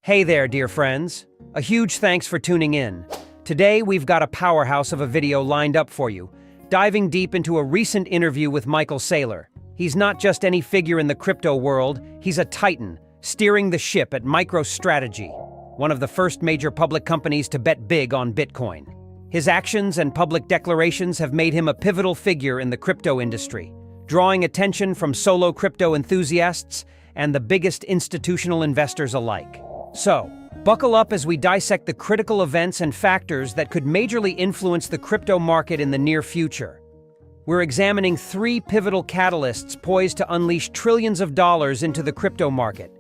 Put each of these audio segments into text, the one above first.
Hey there, dear friends. A huge thanks for tuning in. Today, we've got a powerhouse of a video lined up for you, diving deep into a recent interview with Michael Saylor. He's not just any figure in the crypto world, he's a titan, steering the ship at MicroStrategy, one of the first major public companies to bet big on Bitcoin. His actions and public declarations have made him a pivotal figure in the crypto industry, drawing attention from solo crypto enthusiasts and the biggest institutional investors alike. So, buckle up as we dissect the critical events and factors that could majorly influence the crypto market in the near future. We're examining three pivotal catalysts poised to unleash trillions of dollars into the crypto market,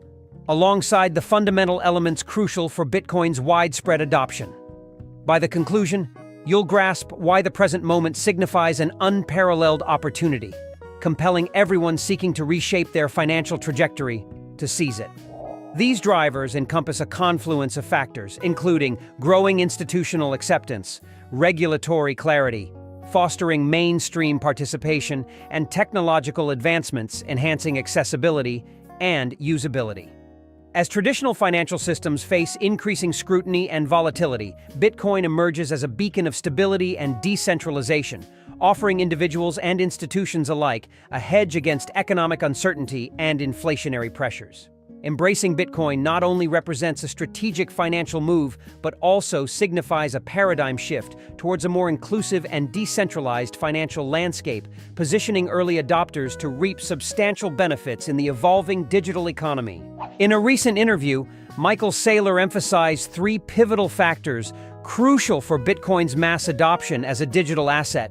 alongside the fundamental elements crucial for Bitcoin's widespread adoption. By the conclusion, you'll grasp why the present moment signifies an unparalleled opportunity, compelling everyone seeking to reshape their financial trajectory to seize it. These drivers encompass a confluence of factors, including growing institutional acceptance, regulatory clarity, fostering mainstream participation, and technological advancements enhancing accessibility and usability. As traditional financial systems face increasing scrutiny and volatility, Bitcoin emerges as a beacon of stability and decentralization, offering individuals and institutions alike a hedge against economic uncertainty and inflationary pressures. Embracing Bitcoin not only represents a strategic financial move, but also signifies a paradigm shift towards a more inclusive and decentralized financial landscape, positioning early adopters to reap substantial benefits in the evolving digital economy. In a recent interview, Michael Saylor emphasized three pivotal factors crucial for Bitcoin's mass adoption as a digital asset.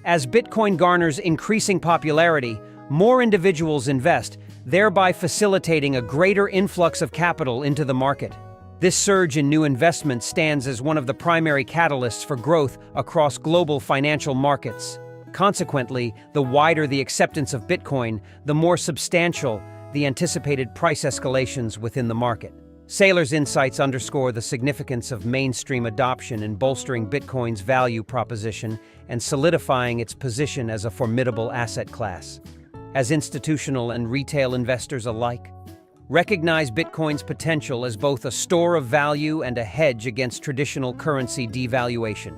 As Bitcoin garners increasing popularity, more individuals invest, thereby facilitating a greater influx of capital into the market. This surge in new investment stands as one of the primary catalysts for growth across global financial markets. Consequently, the wider the acceptance of Bitcoin, the more substantial the anticipated price escalations within the market. Saylor's insights underscore the significance of mainstream adoption in bolstering Bitcoin's value proposition and solidifying its position as a formidable asset class. As institutional and retail investors alike, recognize Bitcoin's potential as both a store of value and a hedge against traditional currency devaluation.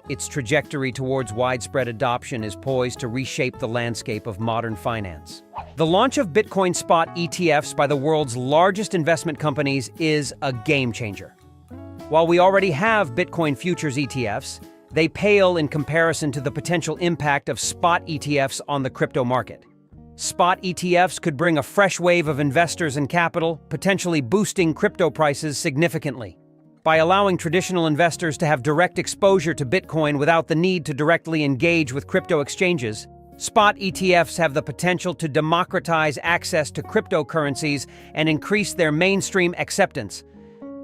Its trajectory towards widespread adoption is poised to reshape the landscape of modern finance. The launch of Bitcoin spot ETFs by the world's largest investment companies is a game changer. While we already have Bitcoin futures ETFs, they pale in comparison to the potential impact of spot ETFs on the crypto market. Spot ETFs could bring a fresh wave of investors and capital, potentially boosting crypto prices significantly. By allowing traditional investors to have direct exposure to Bitcoin without the need to directly engage with crypto exchanges, spot ETFs have the potential to democratize access to cryptocurrencies and increase their mainstream acceptance.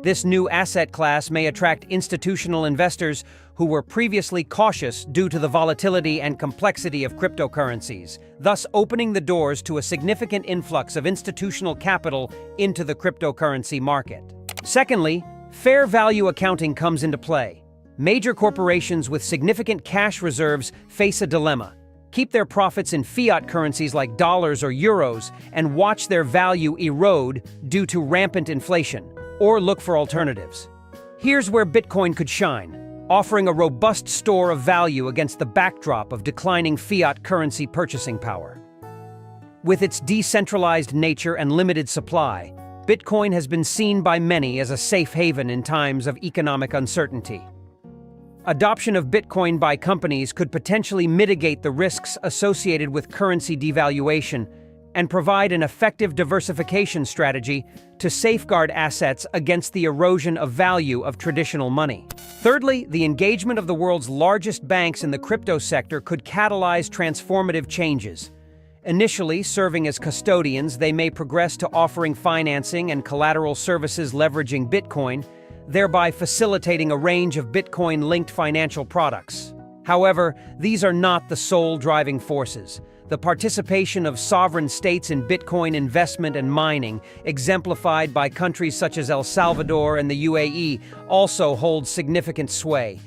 This new asset class may attract institutional investors who were previously cautious due to the volatility and complexity of cryptocurrencies, thus opening the doors to a significant influx of institutional capital into the cryptocurrency market. Secondly, fair value accounting comes into play. Major corporations with significant cash reserves face a dilemma: keep their profits in fiat currencies like dollars or euros and watch their value erode due to rampant inflation, or look for alternatives. Here's where Bitcoin could shine, offering a robust store of value against the backdrop of declining fiat currency purchasing power. With its decentralized nature and limited supply, Bitcoin has been seen by many as a safe haven in times of economic uncertainty. Adoption of Bitcoin by companies could potentially mitigate the risks associated with currency devaluation and provide an effective diversification strategy to safeguard assets against the erosion of value of traditional money. Thirdly, the engagement of the world's largest banks in the crypto sector could catalyze transformative changes. Initially serving as custodians, they may progress to offering financing and collateral services leveraging Bitcoin, thereby facilitating a range of Bitcoin-linked financial products. However, these are not the sole driving forces. The participation of sovereign states in Bitcoin investment and mining, exemplified by countries such as El Salvador and the UAE, also holds significant sway.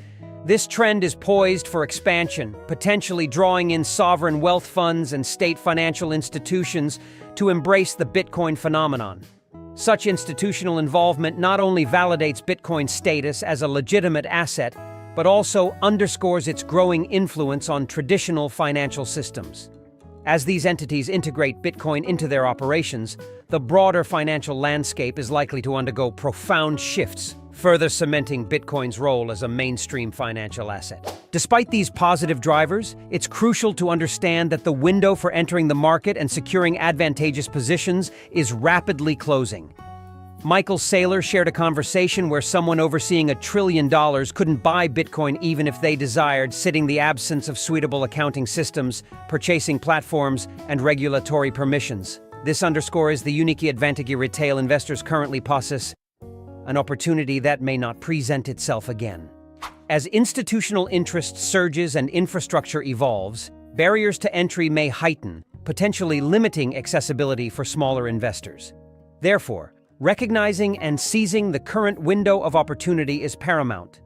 This trend is poised for expansion, potentially drawing in sovereign wealth funds and state financial institutions to embrace the Bitcoin phenomenon. Such institutional involvement not only validates Bitcoin's status as a legitimate asset, but also underscores its growing influence on traditional financial systems. As these entities integrate Bitcoin into their operations, the broader financial landscape is likely to undergo profound shifts, further cementing Bitcoin's role as a mainstream financial asset. Despite these positive drivers, it's crucial to understand that the window for entering the market and securing advantageous positions is rapidly closing. Michael Saylor shared a conversation where someone overseeing $1 trillion couldn't buy Bitcoin even if they desired, citing the absence of suitable accounting systems, purchasing platforms, and regulatory permissions. This underscores the unique advantage retail investors currently possess, an opportunity that may not present itself again. As institutional interest surges and infrastructure evolves, barriers to entry may heighten, potentially limiting accessibility for smaller investors. Therefore, recognizing and seizing the current window of opportunity is paramount.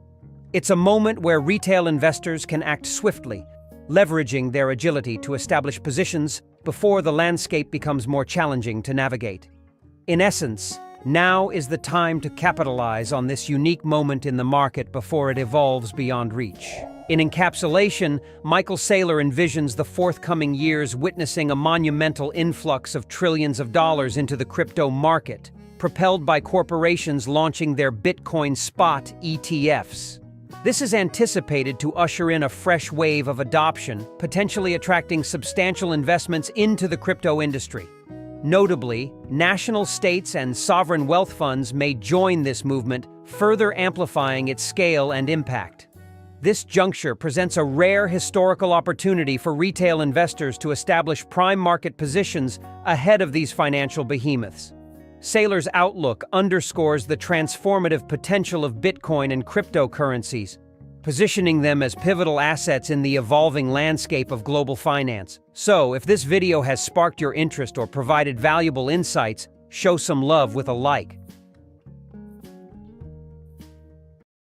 It's a moment where retail investors can act swiftly, leveraging their agility to establish positions before the landscape becomes more challenging to navigate. In essence, now is the time to capitalize on this unique moment in the market before it evolves beyond reach. In encapsulation, Michael Saylor envisions the forthcoming years witnessing a monumental influx of trillions of dollars into the crypto market, propelled by corporations launching their Bitcoin spot ETFs. This is anticipated to usher in a fresh wave of adoption, potentially attracting substantial investments into the crypto industry. Notably, national states and sovereign wealth funds may join this movement, further amplifying its scale and impact. This juncture presents a rare historical opportunity for retail investors to establish prime market positions ahead of these financial behemoths. Saylor's outlook underscores the transformative potential of Bitcoin and cryptocurrencies, positioning them as pivotal assets in the evolving landscape of global finance. So, if this video has sparked your interest or provided valuable insights, show some love with a like.